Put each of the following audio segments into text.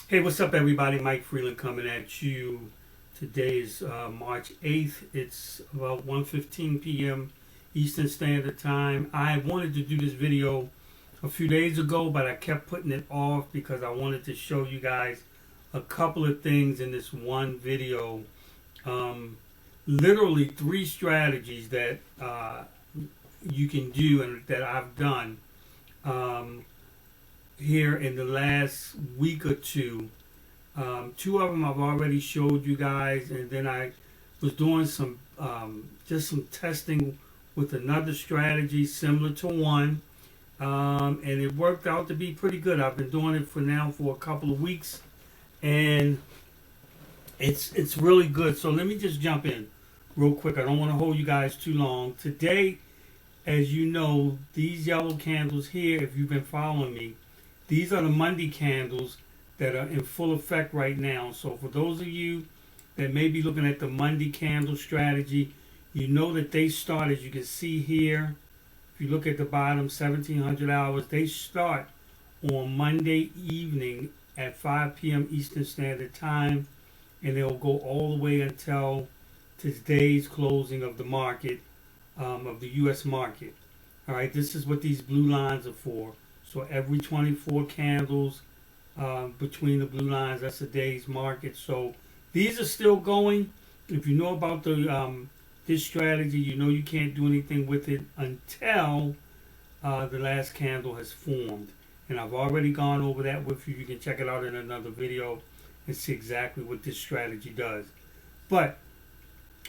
Hey, what's up, everybody? Mike Freeland coming at you. Today is March 8th. It's about 1:15 p.m. Eastern Standard Time. I wanted to do this video a few days ago, but I kept putting it off because I wanted to show you guys a couple of things in this one video. Literally three strategies that you can do and that I've done here in the last week or two. Two of them I've already showed you guys, and then I was doing some just some testing with another strategy similar to one, and it worked out to be pretty good. I've been doing it for a couple of weeks, and it's really good. So let me just jump in real quick. I don't want to hold you guys too long. Today, as you know, these yellow candles here, if you've been following me, these are the Monday candles that are in full effect right now. So for those of you that may be looking at the Monday candle strategy, you know that they start, as you can see here, if you look at the bottom, 1700 hours, they start on Monday evening at 5 p.m. Eastern Standard Time, and they'll go all the way until today's closing of the market, of the U.S. market. All right, this is what these blue lines are for. So every 24 candles between the blue lines, that's a day's market. So these are still going. If you know about the this strategy, you know you can't do anything with it until the last candle has formed. And I've already gone over that with you. You can check it out in another video and see exactly what this strategy does. But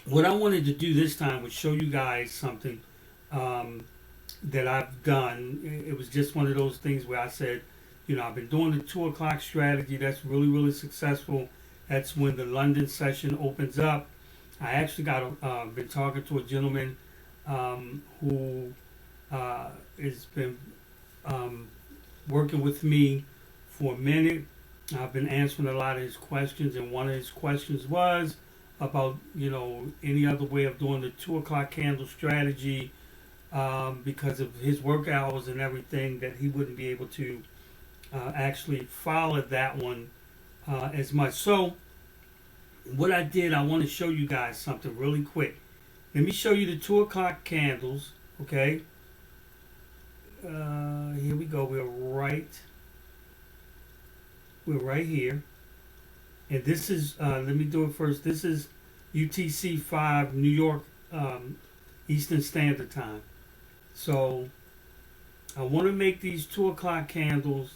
what I wanted to do this time was show you guys something that I've done. It was just one of those things where I said, you know, I've been doing the 2 o'clock strategy. That's really, really successful. That's when the London session opens up. I actually been talking to a gentleman who has been working with me for a minute. I've been answering a lot of his questions, and one of his questions was about, you know, any other way of doing the 2 o'clock candle strategy, because of his work hours and everything, that he wouldn't be able to actually follow that one as much. So what I did, I want to show you guys something really quick. Let me show you the 2 o'clock candles. Okay, here we go. We're right here, and this is let me do it first. This is UTC 5 New York Eastern Standard Time. So I want to make these 2 o'clock candles,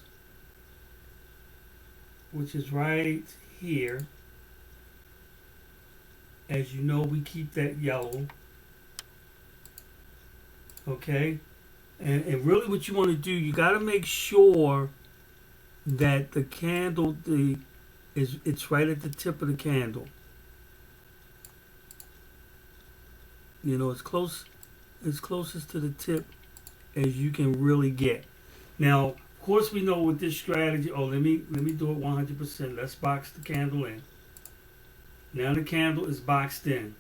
which is right here. As you know, we keep that yellow. Okay, and really what you want to do, you got to make sure that the candle it's right at the tip of the candle. You know, as closest to the tip as you can really get. Now, of course, we know with this strategy. Oh, let me do it 100%. Let's box the candle in. Now the candle is boxed in.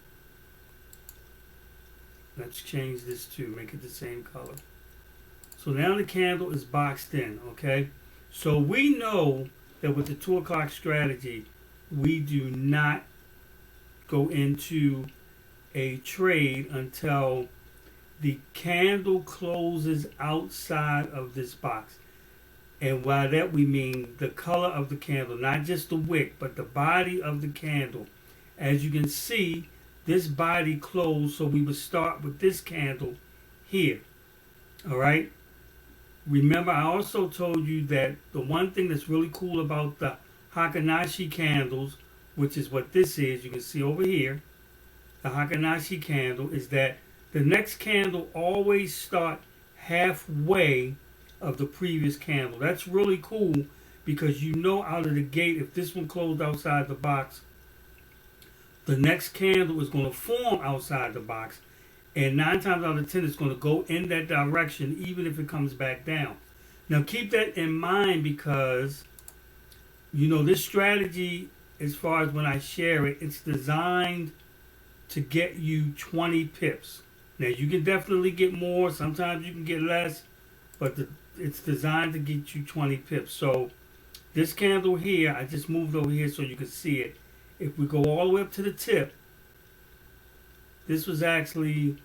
Let's change this to make it the same color. So now the candle is boxed in. Okay. So we know that with the 2 o'clock strategy, we do not go into a trade until the candle closes outside of this box. And by that we mean the color of the candle, not just the wick, but the body of the candle. As you can see, this body closed, so we would start with this candle here. All right. Remember, I also told you that the one thing that's really cool about the Heikin-Ashi candles, which is what this is, you can see over here, the Heikin-Ashi candle, is that the next candle always start halfway of the previous candle. That's really cool because you know out of the gate, if this one closed outside the box, the next candle is going to form outside the box, and 9 times out of 10 it's going to go in that direction even if it comes back down. Now keep that in mind because, you know, this strategy, as far as when I share it, it's designed to get you 20 pips. Now you can definitely get more, sometimes you can get less, but it's designed to get you 20 pips. So this candle here, I just moved over here so you can see it. If we go all the way up to the tip, this was actually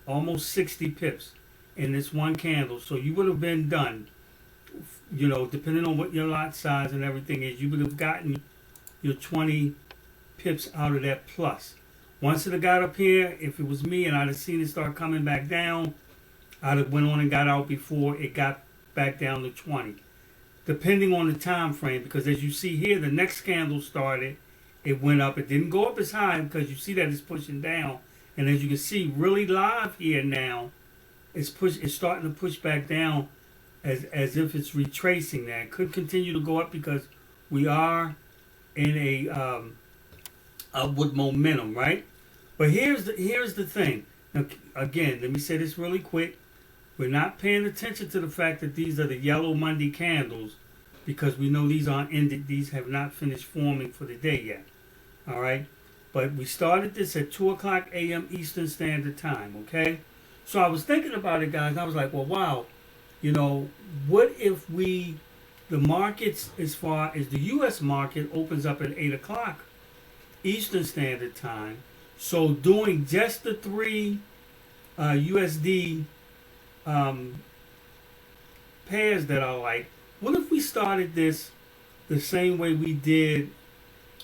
almost 60 pips in this one candle. So you would have been done, you know, depending on what your lot size and everything is, you would have gotten your 20 pips out of that plus. Once it got up here, if it was me and I'd have seen it start coming back down, I'd have went on and got out before it got back down to 20. Depending on the time frame, because as you see here, the next candle started, it went up. It didn't go up as high because you see that it's pushing down. And as you can see, really live here now, it's starting to push back down as if it's retracing that. It could continue to go up because we are in a upward momentum, right? But here's the thing. Now, again, let me say this really quick. We're not paying attention to the fact that these are the yellow Monday candles because we know these aren't ended. These have not finished forming for the day yet. All right? But we started this at 2 o'clock a.m. Eastern Standard Time, okay? So I was thinking about it, guys. I was like, well, wow. You know, what if the markets, as far as the U.S. market, opens up at 8 o'clock Eastern Standard Time. So doing just the 3 USD pairs that I like, what if we started this the same way we did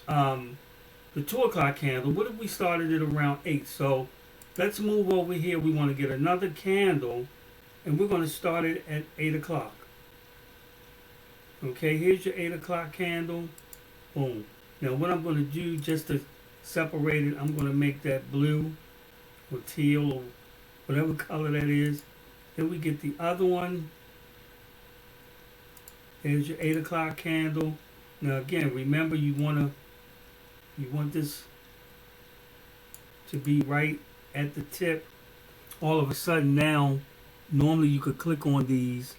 the 2 o'clock candle? What if we started it around 8? So let's move over here. We want to get another candle, and we're going to start it at 8 o'clock. Okay, here's your 8 o'clock candle. Boom. Now what I'm going to do, just to separate it, I'm going to make that blue or teal or whatever color that is. Then we get the other one. There's your 8 o'clock candle. Now again, remember you want this to be right at the tip. All of a sudden now, normally you could click on these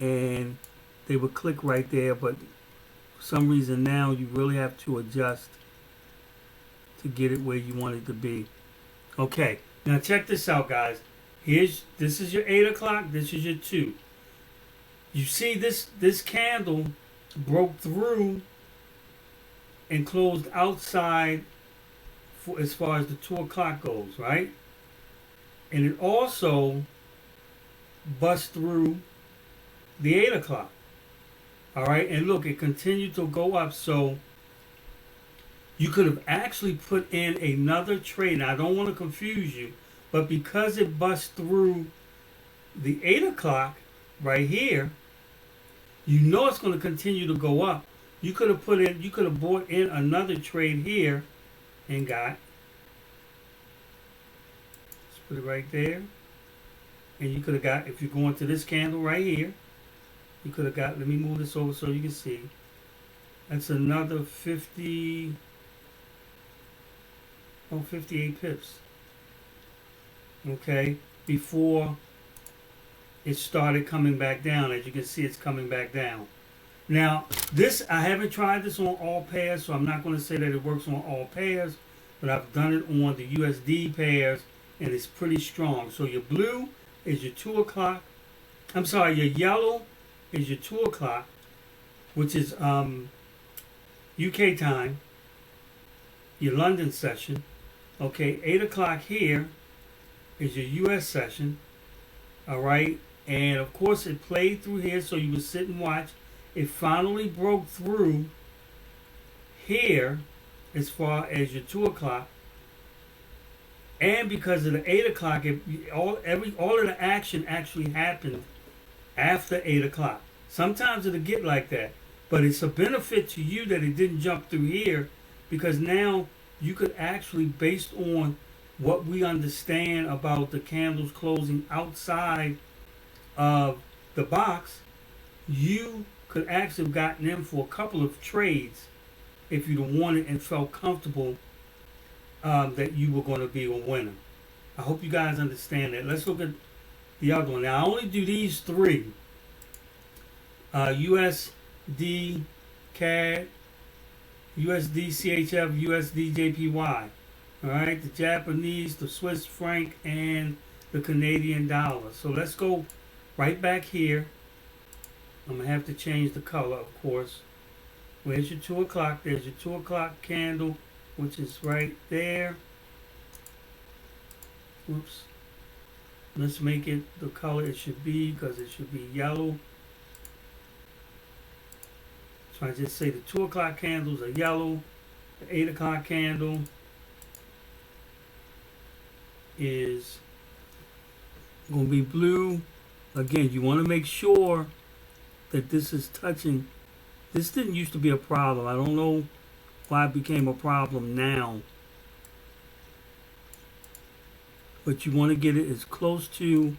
and they would click right there, but for some reason now you really have to adjust to get it where you want it to be. Okay, now check this out, guys. This is your 8 o'clock, this is your 2. You see this candle broke through and closed outside for as far as the 2 o'clock goes, right? And it also bust through the 8 o'clock. All right, and look, it continued to go up. So you could have actually put in another trade. Now, I don't want to confuse you, but because it bust through the 8 o'clock right here, you know it's going to continue to go up. You could have bought in another trade here and got, let's put it right there. And you could have got, if you're going to this candle right here, you could have got, let me move this over so you can see. That's another 58 pips. Okay, before it started coming back down. As you can see, it's coming back down. Now, this, I haven't tried this on all pairs, so I'm not going to say that it works on all pairs, but I've done it on the USD pairs, and it's pretty strong. So your blue is your 2 o'clock. I'm sorry, your yellow is your 2 o'clock, which is UK time, your London session. Okay, 8 o'clock here is your US session. All right, and of course it played through here, so you would sit and watch. It finally broke through here as far as your 2 o'clock. And because of the 8 o'clock, all of the action actually happened after 8 o'clock. Sometimes it'll get like that, but it's a benefit to you that it didn't jump through here, because now you could actually, based on what we understand about the candles closing outside of the box, you could actually have gotten in for a couple of trades if you'd have wanted and felt comfortable that you were going to be a winner. I hope you guys understand that. Let's look at the other one. Now, I only do these 3. USD CAD, USD CHF, USD JPY. All right, the Japanese, the Swiss franc, and the Canadian dollar. So let's go right back here. I'm going to have to change the color, of course. Where's your 2 o'clock? There's your 2 o'clock candle, which is right there. Oops. Let's make it the color it should be, because it should be yellow. So I just say the 2 o'clock candles are yellow. The 8 o'clock candle is going to be blue. Again, you want to make sure that this is touching. This didn't used to be a problem. I don't know why it became a problem now. But you want to get it as close to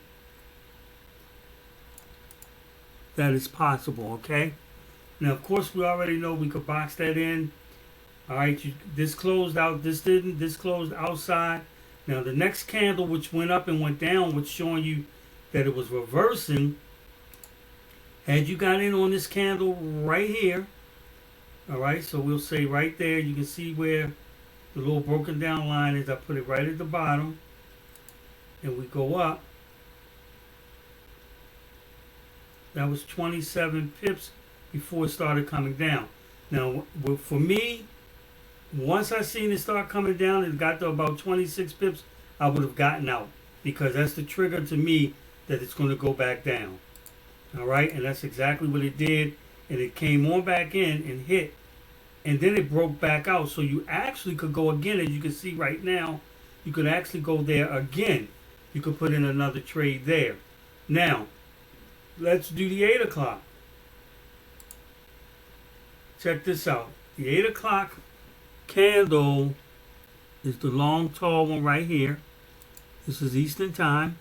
that as possible, okay? Now, of course, we already know we could box that in. All right, this closed out, this didn't, this closed outside. Now, the next candle, which went up and went down, was showing you that it was reversing. Had you got in on this candle right here, all right, so we'll say right there, you can see where the little broken down line is. I put it right at the bottom, and we go up. That was 27 pips before it started coming down. Now, for me, once I seen it start coming down, it got to about 26 pips, I would have gotten out, because that's the trigger to me that it's going to go back down. All right, and that's exactly what it did, and it came on back in and hit, and then it broke back out. So you actually could go again, as you can see right now. You could actually go there again. You could put in another trade there. Now, let's do the 8 o'clock. Check this out. The 8 o'clock candle is the long, tall one right here. This is Eastern time.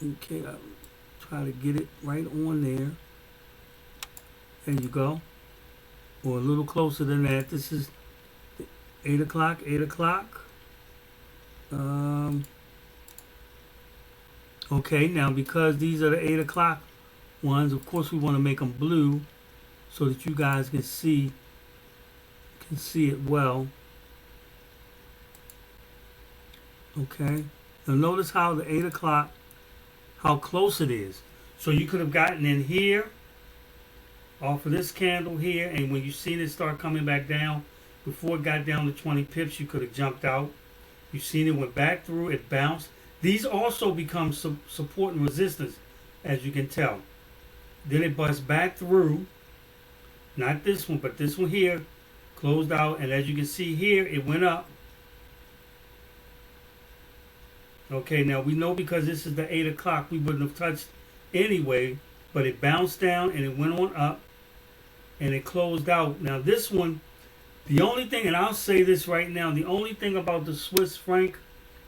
Okay, I'll try to get it right on there. There you go. Or a little closer than that. This is 8 o'clock, 8 o'clock. Okay, now because these are the 8 o'clock ones, of course we want to make them blue so that you guys can see it well. Okay, now notice how the 8 o'clock, how close it is. So you could have gotten in here off of this candle here, and when you seen it start coming back down, before it got down to 20 pips, you could have jumped out. You seen it went back through, it bounced. These also become support and resistance, as you can tell. Then it busts back through, not this one, but this one here, closed out, and as you can see here, it went up. Okay, now we know because this is the 8 o'clock, we wouldn't have touched anyway, but it bounced down and it went on up, and it closed out. Now this one, the only thing, and I'll say this right now, the only thing about the Swiss franc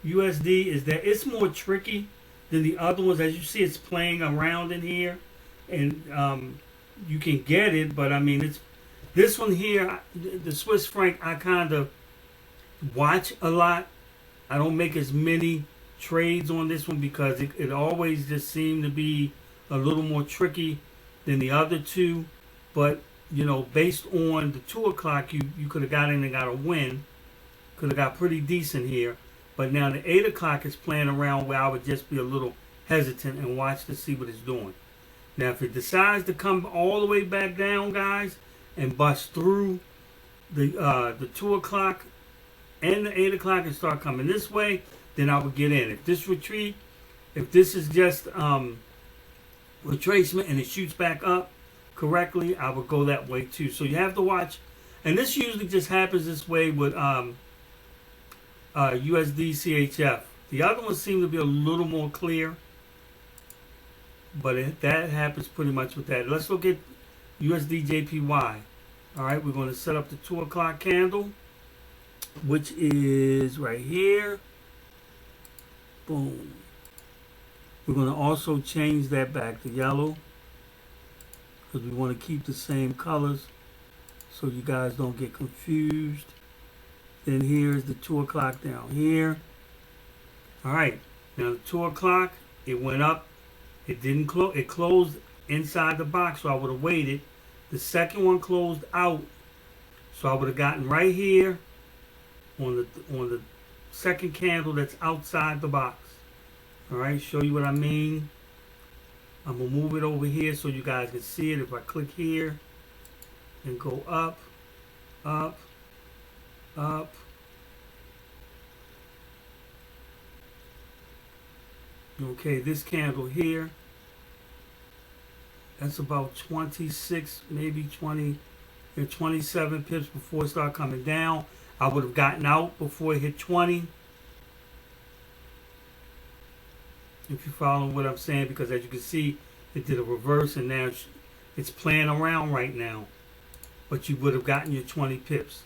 USD is that it's more tricky than the other ones. As you see, it's playing around in here, and you can get it, but I mean, it's this one here, the Swiss franc, I kind of watch a lot. I don't make as many trades on this one because it always just seemed to be a little more tricky than the other two. But you know, based on the 2 o'clock, you could have got in and got a win. Could have got pretty decent here. But now the 8 o'clock is playing around where I would just be a little hesitant and watch to see what it's doing. Now, if it decides to come all the way back down, guys, and bust through the 2 o'clock and the 8 o'clock and start coming this way, then I would get in. If this retreat, if this is just retracement and it shoots back up correctly, I would go that way too. So you have to watch, and this usually just happens this way with USD CHF. The other ones seem to be a little more clear, but that happens pretty much with that. Let's look at USD Jpy. All right, we're going to set up the 2 o'clock candle, which is right here. Boom. We're going to also change that back to yellow because we want to keep the same colors so you guys don't get confused. Then here's the 2 o'clock down here. All right, now the 2 o'clock, it went up. It didn't close. It closed inside the box, so I would have waited. The second one closed out, so I would have gotten right here on the second candle that's outside the box. All right, show you what I mean. I'm going to move it over here so you guys can see it. If I click here and go up, up, up. Okay, this candle here, that's about 26, maybe 20, 27 pips before it started coming down. I would have gotten out before it hit 20. If you follow what I'm saying, because as you can see, it did a reverse and now it's playing around right now. But you would have gotten your 20 pips.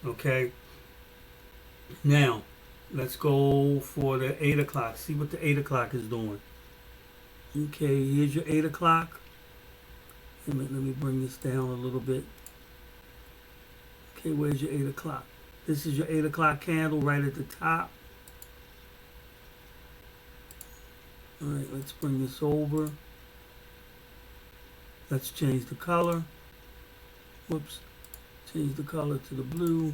Okay. Now, let's go for the 8 o'clock. See what the 8 o'clock is doing. Okay, here's your 8 o'clock. Let me bring this down a little bit. Okay, where's your 8 o'clock? This is your 8 o'clock candle right at the top. Alright, let's bring this over. Let's change the color. Whoops. Change the color to the blue.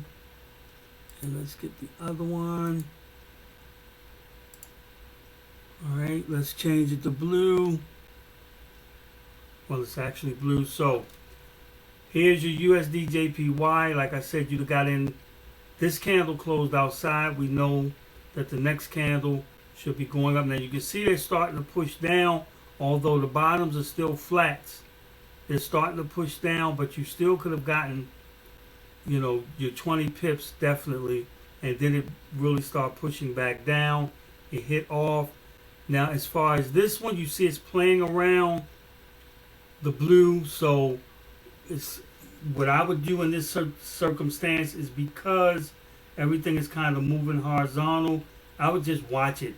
And let's get the other one. Alright, let's change it to blue. Well, it's actually blue. So, here's your USD Jpy. Like I said, you got in. This candle closed outside. We know that the next candle should be going up. Now, you can see they're starting to push down. Although the bottoms are still flats. They're starting to push down, but you still could have gotten, you know, your 20 pips definitely. And then it really started pushing back down. It hit off. Now, as far as this one, you see it's playing around the blue. So, it's what I would do in this circumstance is because everything is kind of moving horizontal, I would just watch it.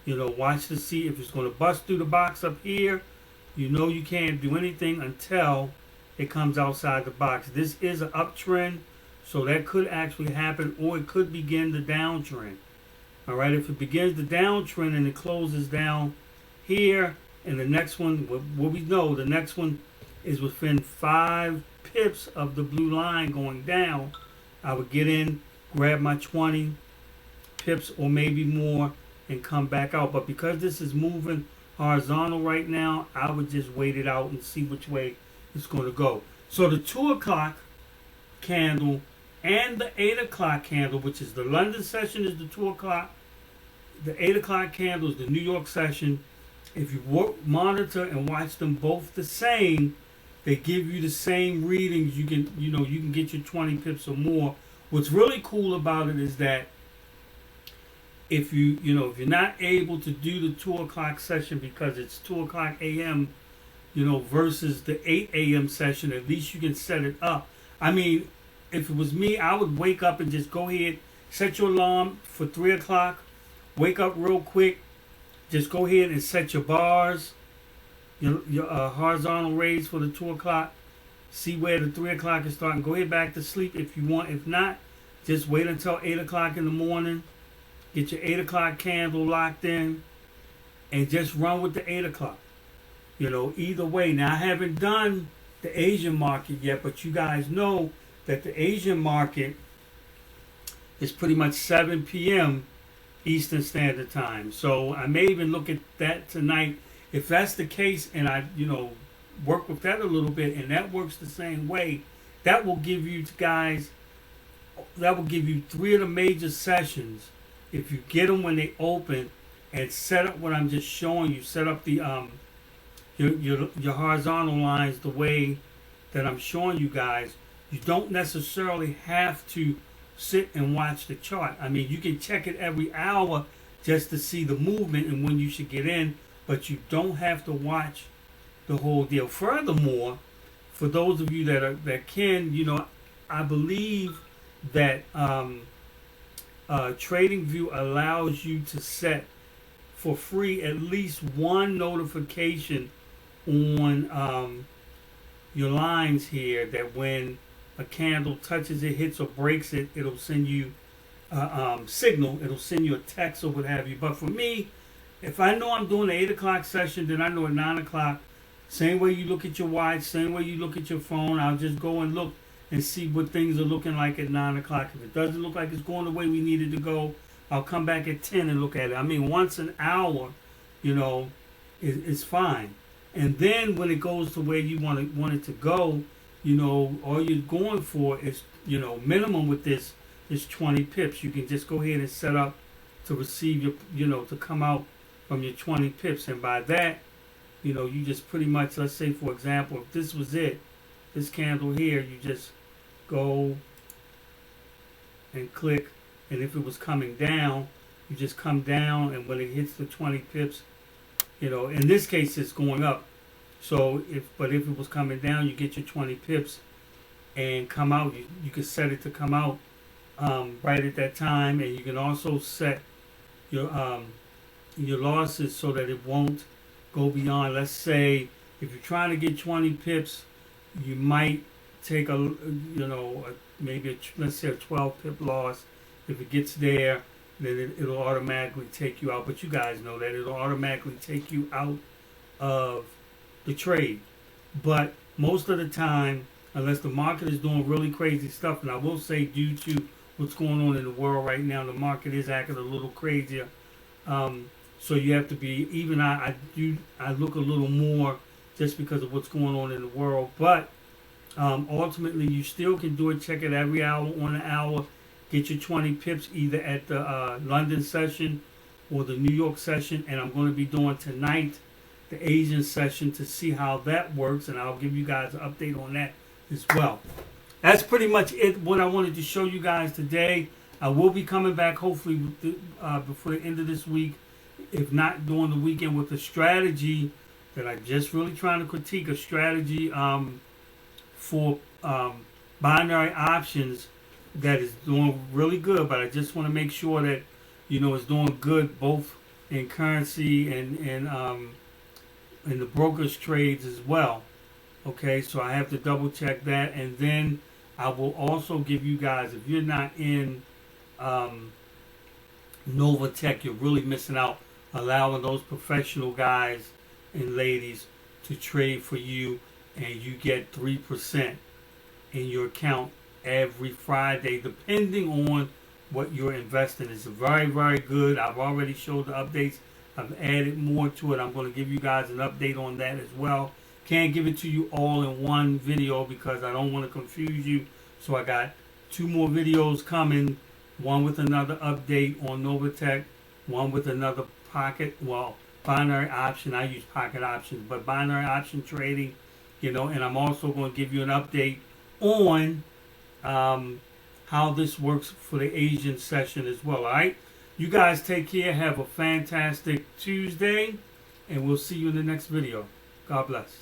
You know, watch to see if it's going to bust through the box up here. You know you can't do anything until it comes outside the box. This is an uptrend, so that could actually happen, or it could begin the downtrend. All right, if it begins the downtrend and it closes down here, and the next one, what we know, the next one is within 5 pips of the blue line going down, I would get in, grab my 20 pips or maybe more, and come back out. But because this is moving horizontal right now, I would just wait it out and see which way it's going to go. So the 2 o'clock candle and the 8 o'clock candle, which is the London session, is the 2 o'clock. The 8 o'clock candle is the New York session. If you monitor and watch them both the same, they give you the same readings. You can get your 20 pips or more. What's really cool about it is that if you're not able to do the 2 o'clock session because it's 2 o'clock a.m., versus the 8 a.m. session, at least you can set it up. I mean, if it was me, I would wake up and just go ahead, set your alarm for 3 o'clock, wake up real quick, just go ahead and set your bars, your horizontal rays for the 2 o'clock, see where the 3 o'clock is starting, go ahead back to sleep if you want. If not, just wait until 8 o'clock in the morning, get your 8 o'clock candle locked in, and just run with the 8 o'clock. Either way. Now, I haven't done the Asian market yet, but you guys know that the Asian market is pretty much 7 p.m. Eastern Standard Time. So I may even look at that tonight. If that's the case, and I, work with that a little bit, and that works the same way, that will give you guys, 3 of the major sessions. If you get them when they open and set up what I'm just showing you, set up the your horizontal lines the way that I'm showing you guys, you don't necessarily have to sit and watch the chart. I mean, you can check it every hour just to see the movement and when you should get in, but you don't have to watch the whole deal. Furthermore, for those of you that can, I believe that TradingView allows you to set for free at least one notification on your lines here, that when a candle touches it, hits or breaks it, it'll send you a signal. It'll send you a text or what have you. But for me, if I know I'm doing the 8 o'clock session, then I know at 9 o'clock, same way you look at your watch, same way you look at your phone, I'll just go and look and see what things are looking like at 9 o'clock. If it doesn't look like it's going the way we need it to go, I'll come back at 10 and look at it. I mean, once an hour, is fine. And then when it goes to where you want it to go, you know, all you're going for is, you know, minimum with this is 20 pips. You can just go ahead and set up to receive your, you know, to come out from your 20 pips. And by that, you know, you just pretty much, let's say for example, if this was it, this candle here, you just go and click, and if it was coming down, you just come down, and when it hits the 20 pips, you know, in this case it's going up. So if it was coming down, you get your 20 pips and come out. You can set it to come out right at that time, and you can also set your losses so that it won't go beyond. Let's say if you're trying to get 20 pips, you might take a, you know, maybe let's say a 12 pip loss. If it gets there, then it'll automatically take you out. But you guys know that it'll automatically take you out of the trade. But most of the time, unless the market is doing really crazy stuff, and I will say due to what's going on in the world right now, the market is acting a little crazier. So you have to be, even I look a little more just because of what's going on in the world. But ultimately, you still can do it. Check it every hour on the hour. Get your 20 pips either at the London session or the New York session. And I'm going to be doing tonight the Asian session to see how that works. And I'll give you guys an update on that as well. That's pretty much it, what I wanted to show you guys today. I will be coming back hopefully before the end of this week, if not during the weekend, with a strategy that I'm just really trying to critique, a strategy for binary options that is doing really good. But I just want to make sure that, you know, it's doing good both in currency and in the brokerage trades as well. Okay, so I have to double check that, and then I will also give you guys, if you're not in Nova Tech, you're really missing out, allowing those professional guys and ladies to trade for you, and you get 3% in your account every Friday, depending on what you're investing. It's very, very good. I've already showed the updates. I've added more to it. I'm going to give you guys an update on that as well. Can't give it to you all in one video because I don't want to confuse you. So I got 2 more videos coming. One with another update on Novatech. One with another binary option. I use pocket options, but binary option trading, you know. And I'm also going to give you an update on how this works for the Asian session as well. All right. You guys take care. Have a fantastic Tuesday, and we'll see you in the next video. God bless.